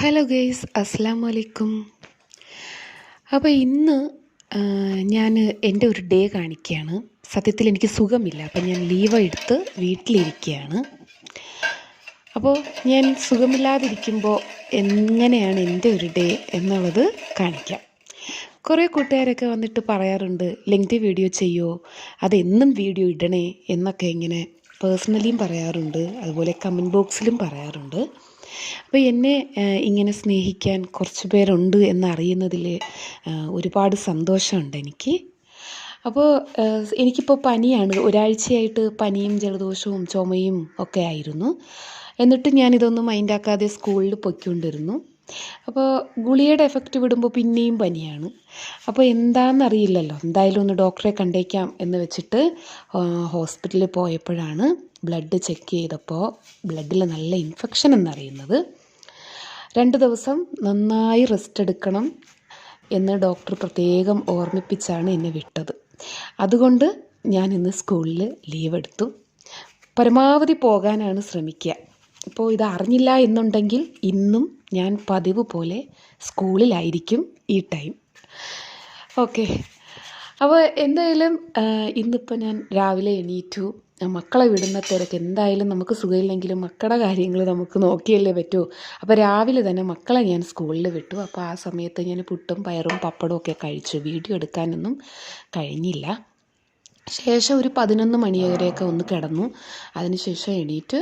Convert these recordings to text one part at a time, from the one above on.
Hello guys, അസ്സാം വലൈക്കും. അപ്പോൾ ഇന്ന് ഞാൻ എൻ്റെ ഒരു ഡേ കാണിക്കുകയാണ്. സത്യത്തിൽ എനിക്ക് സുഖമില്ല, അപ്പം ഞാൻ ലീവ് എടുത്ത് വീട്ടിലിരിക്കുകയാണ്. അപ്പോൾ ഞാൻ സുഖമില്ലാതിരിക്കുമ്പോൾ എങ്ങനെയാണ് എൻ്റെ ഒരു ഡേ എന്നുള്ളത് കാണിക്കാം. കുറേ കൂട്ടുകാരൊക്കെ വന്നിട്ട് പറയാറുണ്ട്, ലെങ്തി വീഡിയോ ചെയ്യുമോ, അതെന്നും വീഡിയോ ഇടണേ എന്നൊക്കെ ഇങ്ങനെ പേഴ്സണലിയും പറയാറുണ്ട്, അതുപോലെ കമൻറ്റ് ബോക്സിലും പറയാറുണ്ട്. അപ്പോൾ എന്നെ ഇങ്ങനെ സ്നേഹിക്കാൻ കുറച്ച് പേരുണ്ട് എന്നറിയുന്നതിൽ ഒരുപാട് സന്തോഷമുണ്ട് എനിക്ക്. അപ്പോൾ എനിക്കിപ്പോൾ പനിയാണ്, ഒരാഴ്ചയായിട്ട് പനിയും ജലദോഷവും ചുമയും ഒക്കെ ആയിരുന്നു. എന്നിട്ട് ഞാനിതൊന്നും മൈൻഡാക്കാതെ സ്കൂളിൽ പൊയ്ക്കൊണ്ടിരുന്നു. അപ്പോൾ ഗുളികയുടെ എഫക്റ്റ് വിടുമ്പോൾ പിന്നെയും പനിയാണ്. അപ്പോൾ എന്താണെന്നറിയില്ലല്ലോ, എന്തായാലും ഒന്ന് ഡോക്ടറെ കണ്ടേക്കാം എന്ന് വെച്ചിട്ട് ഹോസ്പിറ്റലിൽ പോയപ്പോഴാണ് ബ്ലഡ് ചെക്ക് ചെയ്തപ്പോൾ ബ്ലഡിൽ നല്ല ഇൻഫെക്ഷൻ എന്നറിയുന്നത്. 2 ദിവസം നന്നായി റെസ്റ്റ് എടുക്കണം എന്ന് ഡോക്ടർ പ്രത്യേകം ഓർമ്മിപ്പിച്ചാണ് എന്നെ വിട്ടത്. അതുകൊണ്ട് ഞാൻ ഇന്ന് സ്കൂളിൽ ലീവ് എടുത്തു. പരമാവധി പോകാനാണ് ശ്രമിക്കുക. ഇപ്പോൾ ഇത് അറിഞ്ഞില്ല എന്നുണ്ടെങ്കിൽ ഇന്നും ഞാൻ പതിവ് പോലെ സ്കൂളിലായിരിക്കും ഈ ടൈം. ഓക്കെ, അപ്പോൾ എന്തായാലും ഇന്നിപ്പോൾ ഞാൻ രാവിലെ എണീറ്റു. മക്കളെ വിടുന്ന തിരക്ക്, എന്തായാലും നമുക്ക് സുഖമില്ലെങ്കിലും മക്കളുടെ കാര്യങ്ങൾ നമുക്ക് നോക്കിയല്ലേ പറ്റൂ. അപ്പോൾ രാവിലെ തന്നെ മക്കളെ ഞാൻ സ്കൂളിൽ വിട്ടു. അപ്പോൾ ആ സമയത്ത് ഞാൻ പുട്ടും പയറും പപ്പടവും ഒക്കെ കഴിച്ചു. വീഡിയോ എടുക്കാനൊന്നും കഴിഞ്ഞില്ല. ശേഷം ഒരു 11 മണി വരെയൊക്കെ ഒന്ന് കിടന്നു. അതിനുശേഷം എണീറ്റ്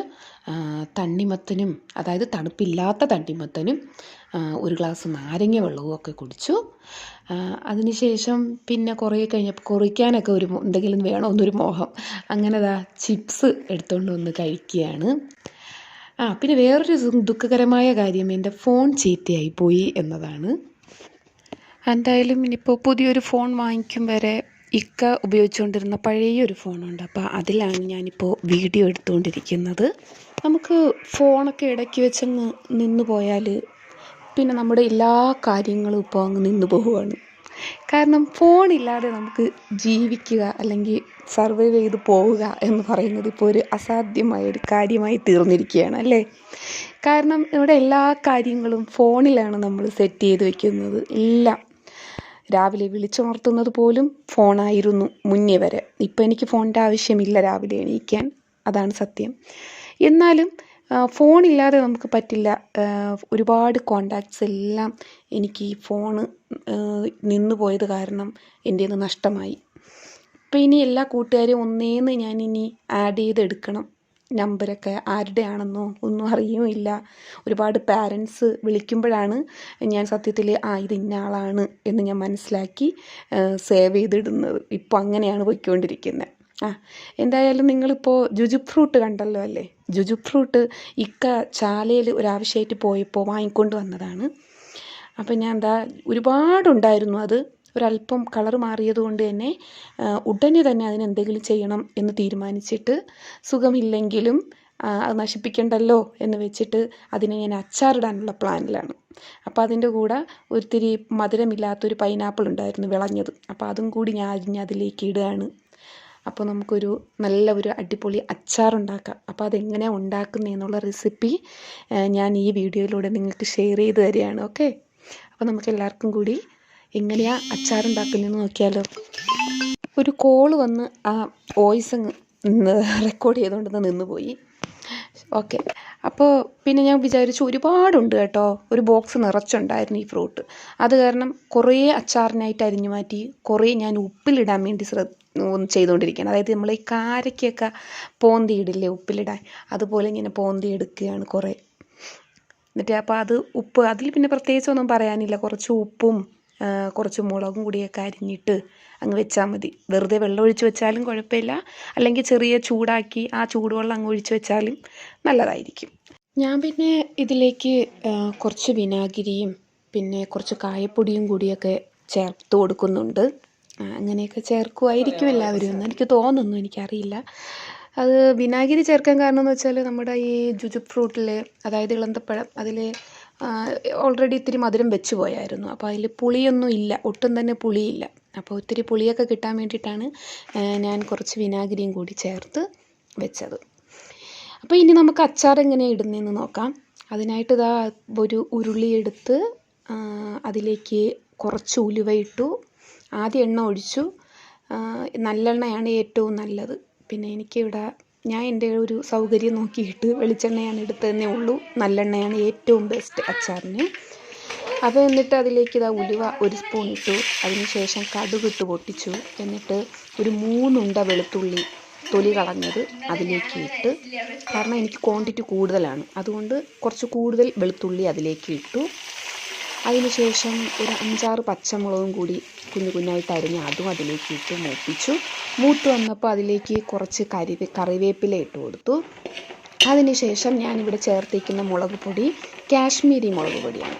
തണ്ണിമത്തനും, അതായത് തണുപ്പില്ലാത്ത തണ്ണിമത്തനും ഒരു ഗ്ലാസ് നാരങ്ങ വെള്ളവും ഒക്കെ കുടിച്ചു. അതിനുശേഷം പിന്നെ കുറേ കഴിഞ്ഞപ്പോൾ കുറിക്കാനൊക്കെ എന്തെങ്കിലും വേണമെന്നൊരു മോഹം. അങ്ങനെ ചിപ്സ് എടുത്തുകൊണ്ട് വന്ന് കഴിക്കുകയാണ്. പിന്നെ വേറൊരു ദുഃഖകരമായ കാര്യം, എൻ്റെ ഫോൺ ചീത്തയായി പോയി എന്നതാണ്. എന്തായാലും ഇനിയിപ്പോൾ പുതിയൊരു ഫോൺ വാങ്ങിക്കും വരെ ഇക്ക ഉപയോഗിച്ചുകൊണ്ടിരുന്ന പഴയൊരു ഫോണുണ്ട്, അപ്പോൾ അതിലാണ് ഞാനിപ്പോൾ വീഡിയോ എടുത്തുകൊണ്ടിരിക്കുന്നത്. നമുക്ക് ഫോണൊക്കെ ഇടയ്ക്ക് വെച്ചങ്ങ് നിന്ന് പോയാൽ പിന്നെ നമ്മുടെ എല്ലാ കാര്യങ്ങളും ഇപ്പോൾ അങ്ങ് നിന്ന് പോവുകയാണ്. കാരണം ഫോണില്ലാതെ നമുക്ക് ജീവിക്കുക അല്ലെങ്കിൽ സർവൈവ് ചെയ്ത് പോവുക എന്ന് പറയുന്നത് ഇപ്പോൾ ഒരു അസാധ്യമായൊരു കാര്യമായി തീർന്നിരിക്കുകയാണ് അല്ലേ. കാരണം ഇവിടെ എല്ലാ കാര്യങ്ങളും ഫോണിലാണ് നമ്മൾ സെറ്റ് ചെയ്ത് വയ്ക്കുന്നത്. എല്ലാം രാവിലെ വിളിച്ചുണർത്തുന്നത് പോലും ഫോണായിരുന്നു മുന്നേ വരെ. ഇപ്പം എനിക്ക് ഫോണിൻ്റെ ആവശ്യമില്ല രാവിലെ എണീക്കാൻ, അതാണ് സത്യം. എന്നാലും ഫോണില്ലാതെ നമുക്ക് പറ്റില്ല. ഒരുപാട് കോണ്ടാക്ട്സ് എല്ലാം എനിക്ക് ഈ ഫോണ് നിന്ന് പോയത് കാരണം എൻ്റെ നിന്ന് നഷ്ടമായി. അപ്പോൾ ഇനി എല്ലാ കൂട്ടുകാരെയും ഒന്നേന്ന് ഞാനിനി ആഡ് ചെയ്തെടുക്കണം. നമ്പരൊക്കെ ആരുടെ ആണെന്നോ ഒന്നും അറിയുമില്ല. ഒരുപാട് പാരൻസ് വിളിക്കുമ്പോഴാണ് ഞാൻ സത്യത്തിൽ ഇത് ഇന്ന ആളാണ് എന്ന് ഞാൻ മനസ്സിലാക്കി സേവ് ചെയ്തിടുന്നത്. ഇപ്പോൾ അങ്ങനെയാണ് പോയിക്കൊണ്ടിരിക്കുന്നത്. എന്തായാലും നിങ്ങളിപ്പോൾ ജുജു ഫ്രൂട്ട് കണ്ടല്ലോ അല്ലേ. ജുജു ഫ്രൂട്ട് ഇക്ക ചാലയിൽ ഒരാവശ്യമായിട്ട് പോയപ്പോൾ വാങ്ങിക്കൊണ്ട് വന്നതാണ്. അപ്പം ഞാൻ ഒരുപാടുണ്ടായിരുന്നു. അത് ഒരല്പം കളർ മാറിയത് കൊണ്ട് തന്നെ ഉടനെ തന്നെ അതിനെന്തെങ്കിലും ചെയ്യണം എന്ന് തീരുമാനിച്ചിട്ട്, സുഖമില്ലെങ്കിലും അത് നശിപ്പിക്കണ്ടല്ലോ എന്ന് വെച്ചിട്ട് അതിനെ ഞാൻ അച്ചാറിടാനുള്ള പ്ലാനിലാണ്. അപ്പോൾ അതിൻ്റെ കൂടെ ഒത്തിരി മധുരമില്ലാത്തൊരു പൈനാപ്പിൾ ഉണ്ടായിരുന്നു വിളഞ്ഞത്, അപ്പോൾ അതും കൂടി ഞാൻ അതിലേക്ക് ഇടുകയാണ്. അപ്പോൾ നമുക്കൊരു നല്ല ഒരു അടിപൊളി അച്ചാറുണ്ടാക്കാം. അപ്പോൾ അതെങ്ങനെയാണ് ഉണ്ടാക്കുന്നതെന്നുള്ള റെസിപ്പി ഞാൻ ഈ വീഡിയോയിലൂടെ നിങ്ങൾക്ക് ഷെയർ ചെയ്ത് തരികയാണ്. ഓക്കെ, അപ്പോൾ നമുക്ക് എല്ലാവർക്കും കൂടി എങ്ങനെയാണ് അച്ചാറുണ്ടാക്കുന്നതെന്ന് നോക്കിയാലോ. ഒരു കോള് വന്ന് ആ വോയിസ് റെക്കോർഡ് ചെയ്തുകൊണ്ടെന്ന് നിന്നുപോയി. ഓക്കെ, അപ്പോൾ പിന്നെ ഞാൻ വിചാരിച്ചു ഒരുപാടുണ്ട് കേട്ടോ. ഒരു ബോക്സ് നിറച്ചുണ്ടായിരുന്നു ഈ ഫ്രൂട്ട്. അത് കാരണം കുറേ അച്ചാറിനായിട്ട് അരിഞ്ഞു മാറ്റി, കുറേ ഞാൻ ഉപ്പിലിടാൻ വേണ്ടി ചെയ്തുകൊണ്ടിരിക്കുകയാണ്. അതായത് നമ്മൾ ഈ കാരക്കൊക്കെ പോന്തി ഇടില്ലേ ഉപ്പിലിടാൻ, അതുപോലെ ഇങ്ങനെ പോന്തി എടുക്കുകയാണ് കുറേ. എന്നിട്ട് അപ്പോൾ അത് ഉപ്പ്, അതിൽ പിന്നെ പ്രത്യേകിച്ചൊന്നും പറയാനില്ല. കുറച്ച് ഉപ്പും കുറച്ച് മുളകും കൂടിയൊക്കെ അരിഞ്ഞിട്ട് അങ്ങ് വെച്ചാൽ മതി. വെറുതെ വെള്ളം ഒഴിച്ച് വെച്ചാലും കുഴപ്പമില്ല, അല്ലെങ്കിൽ ചെറിയ ചൂടാക്കി ആ ചൂടുവെള്ളം അങ്ങ് ഒഴിച്ച് വെച്ചാലും നല്ലതായിരിക്കും. ഞാൻ പിന്നെ ഇതിലേക്ക് കുറച്ച് വിനാഗിരിയും പിന്നെ കുറച്ച് കായപ്പൊടിയും കൂടിയൊക്കെ ചേർത്ത് കൊടുക്കുന്നുണ്ട്. അങ്ങനെയൊക്കെ ചേർക്കുമായിരിക്കും എല്ലാവരും എന്ന് എനിക്ക് തോന്നുന്നു, എനിക്കറിയില്ല. അത് വിനാഗിരി ചേർക്കാൻ കാരണം എന്ന് വെച്ചാൽ നമ്മുടെ ഈ ജുജു ഫ്രൂട്ടിൽ, അതായത് ഇളന്തപ്പഴം, അതിൽ ഓൾറെഡി ഇത്തിരി മധുരം വെച്ച് പോയായിരുന്നു. അപ്പോൾ അതിൽ പുളിയൊന്നും ഇല്ല, ഒട്ടും തന്നെ പുളിയില്ല. അപ്പോൾ ഒത്തിരി പുളിയൊക്കെ കിട്ടാൻ വേണ്ടിയിട്ടാണ് ഞാൻ കുറച്ച് വിനാഗിരിയും കൂടി ചേർത്ത് വെച്ചത്. അപ്പോൾ ഇനി നമുക്ക് അച്ചാർ എങ്ങനെയാണ് ഇടുന്നതെന്ന് നോക്കാം. അതിനായിട്ട് ഇതാ ഒരു ഉരുളി എടുത്ത് അതിലേക്ക് കുറച്ച് ഉലുവ ഇട്ടു. ആദ്യം എണ്ണ ഒഴിച്ചു. നല്ലെണ്ണയാണ് ഏറ്റവും നല്ലത്. പിന്നെ ഞാൻ എൻ്റെ ഒരു സൗകര്യം നോക്കിയിട്ട് വെളിച്ചെണ്ണയാണ് എടുത്തതെന്നേ ഉള്ളൂ. നല്ലെണ്ണയാണ് ഏറ്റവും ബെസ്റ്റ് അച്ചാറിന്. അപ്പോൾ എന്നിട്ട് അതിലേക്ക് ഇതാ ഉലുവ 1 സ്പൂൺ ഇട്ടു. അതിനുശേഷം കടുകിട്ട് പൊട്ടിച്ചു. എന്നിട്ട് ഒരു 3 ഉണ്ട വെളുത്തുള്ളി തൊലി കളഞ്ഞത് അതിലേക്ക് ഇട്ട്. കാരണം എനിക്ക് ക്വാണ്ടിറ്റി കൂടുതലാണ്, അതുകൊണ്ട് കുറച്ച് കൂടുതൽ വെളുത്തുള്ളി അതിലേക്ക് ഇട്ടു. അതിനുശേഷം ഒരു 5-6 പച്ചമുളകും കൂടി കുഞ്ഞായിട്ട് അരിഞ്ഞ് അതും അതിലേക്ക് ഇട്ട് മൂപ്പിച്ചു. മൂത്ത് വന്നപ്പോൾ അതിലേക്ക് കുറച്ച് കറിവേപ്പില ഇട്ട് കൊടുത്തു. അതിനുശേഷം ഞാനിവിടെ ചേർത്തിരിക്കുന്ന മുളക് പൊടി കാശ്മീരി മുളക് പൊടിയാണ്.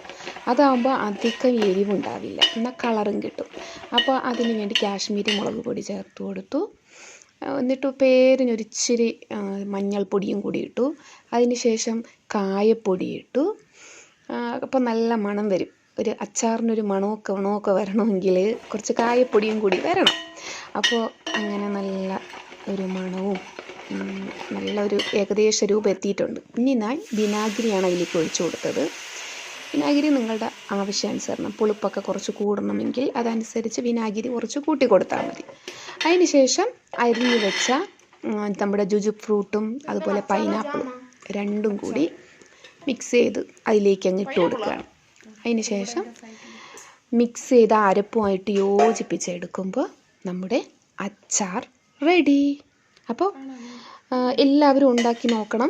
അതാകുമ്പോൾ അധികം എരിവുണ്ടാവില്ല, എന്നാൽ കളറും കിട്ടും. അപ്പോൾ അതിന് വേണ്ടി കാശ്മീരി മുളക് പൊടി ചേർത്ത് കൊടുത്തു. എന്നിട്ട് പേരിനൊരിച്ചിരി മഞ്ഞൾപ്പൊടിയും കൂടി ഇട്ടു. അതിനുശേഷം കായപ്പൊടി ഇട്ടു. അപ്പോൾ നല്ല മണം വരും. ഒരു അച്ചാറിനൊരു മണമൊക്കെ വരണമെങ്കിൽ കുറച്ച് കായപ്പൊടിയും കൂടി വരണം. അപ്പോൾ അങ്ങനെ നല്ല ഒരു മണവും നല്ലൊരു ഏകദേശ രൂപം എത്തിയിട്ടുണ്ട്. ഇനി ഞാൻ വിനാഗിരിയാണ് അതിലേക്ക് ഒഴിച്ചു കൊടുത്തത്. വിനാഗിരി നിങ്ങളുടെ ആവശ്യാനുസരണം, പുളിപ്പൊക്കെ കുറച്ച് കൂടണമെങ്കിൽ അതനുസരിച്ച് വിനാഗിരി കുറച്ച് കൂട്ടി കൊടുത്താൽ മതി. അതിന് ശേഷം അരിഞ്ഞു വെച്ച നമ്മുടെ ജുജു ഫ്രൂട്ടും അതുപോലെ പൈനാപ്പിളും രണ്ടും കൂടി മിക്സ് ചെയ്ത് അതിലേക്ക് അങ്ങ് ഇട്ട് കൊടുക്കുകയാണ്. അതിന് ശേഷം മിക്സ് ചെയ്ത അരപ്പുമായിട്ട് യോജിപ്പിച്ചെടുക്കുമ്പോൾ നമ്മുടെ അച്ചാർ റെഡി. അപ്പോൾ എല്ലാവരും ഉണ്ടാക്കി നോക്കണം.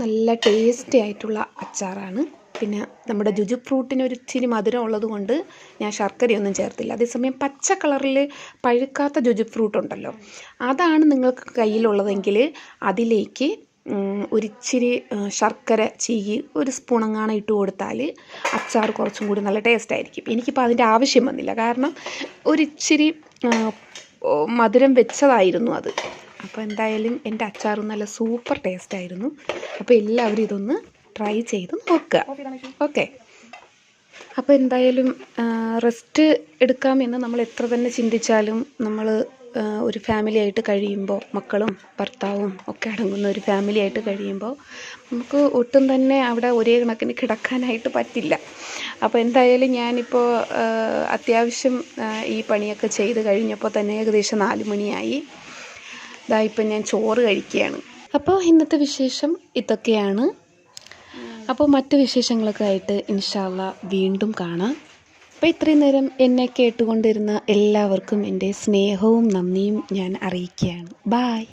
നല്ല ടേസ്റ്റി ആയിട്ടുള്ള അച്ചാറാണ്. പിന്നെ നമ്മുടെ ജുജു ഫ്രൂട്ടിന് ഒരു ഇച്ചിരി മധുരം ഉള്ളത് കൊണ്ട് ഞാൻ ശർക്കരയൊന്നും ചേർത്തില്ല. അതേസമയം പച്ച കളറിൽ പഴുക്കാത്ത ജുജു ഫ്രൂട്ട് ഉണ്ടല്ലോ, അതാണ് നിങ്ങൾക്ക് കയ്യിലുള്ളതെങ്കിൽ അതിലേക്ക് ഒരിച്ചിരി ശർക്കര ചീകി 1 സ്പൂണങ്ങാണ് ഇട്ട് കൊടുത്താൽ അച്ചാർ കുറച്ചും കൂടി നല്ല ടേസ്റ്റായിരിക്കും. എനിക്കിപ്പോൾ അതിൻ്റെ ആവശ്യം വന്നില്ല, കാരണം ഒരിച്ചിരി മധുരം വെച്ചതായിരുന്നു അത്. അപ്പോൾ എന്തായാലും എൻ്റെ അച്ചാർ നല്ല സൂപ്പർ ടേസ്റ്റായിരുന്നു. അപ്പോൾ എല്ലാവരും ഇതൊന്ന് ട്രൈ ചെയ്ത് നോക്കുക. ഓക്കെ, അപ്പോൾ എന്തായാലും റെസ്റ്റ് എടുക്കാമെന്ന് നമ്മൾ എത്ര തന്നെ ചിന്തിച്ചാലും നമ്മൾ ഒരു ഫാമിലി ആയിട്ട് കഴിയുമ്പോൾ, മക്കളും ഭർത്താവും ഒക്കെ അടങ്ങുന്ന ഒരു ഫാമിലി ആയിട്ട് കഴിയുമ്പോൾ നമുക്ക് ഒട്ടും തന്നെ അവിടെ ഒരേ കണക്കിന് കിടക്കാനായിട്ട് പറ്റില്ല. അപ്പോൾ എന്തായാലും ഞാനിപ്പോൾ അത്യാവശ്യം ഈ പണിയൊക്കെ ചെയ്ത് കഴിഞ്ഞപ്പോൾ തന്നെ ഏകദേശം 4 മണിയായി. ഇപ്പം ഞാൻ ചോറ് കഴിക്കുകയാണ്. അപ്പോൾ ഇന്നത്തെ വിശേഷം ഇതൊക്കെയാണ്. അപ്പോൾ മറ്റു വിശേഷങ്ങളൊക്കെ ആയിട്ട് ഇൻഷാ അല്ലാ വീണ്ടും കാണാം. അപ്പോൾ ഇത്രയും നേരം എന്നെ കേട്ടുകൊണ്ടിരുന്ന എല്ലാവർക്കും എൻ്റെ സ്നേഹവും നന്ദിയും ഞാൻ അറിയിക്കുകയാണ്. ബായ്.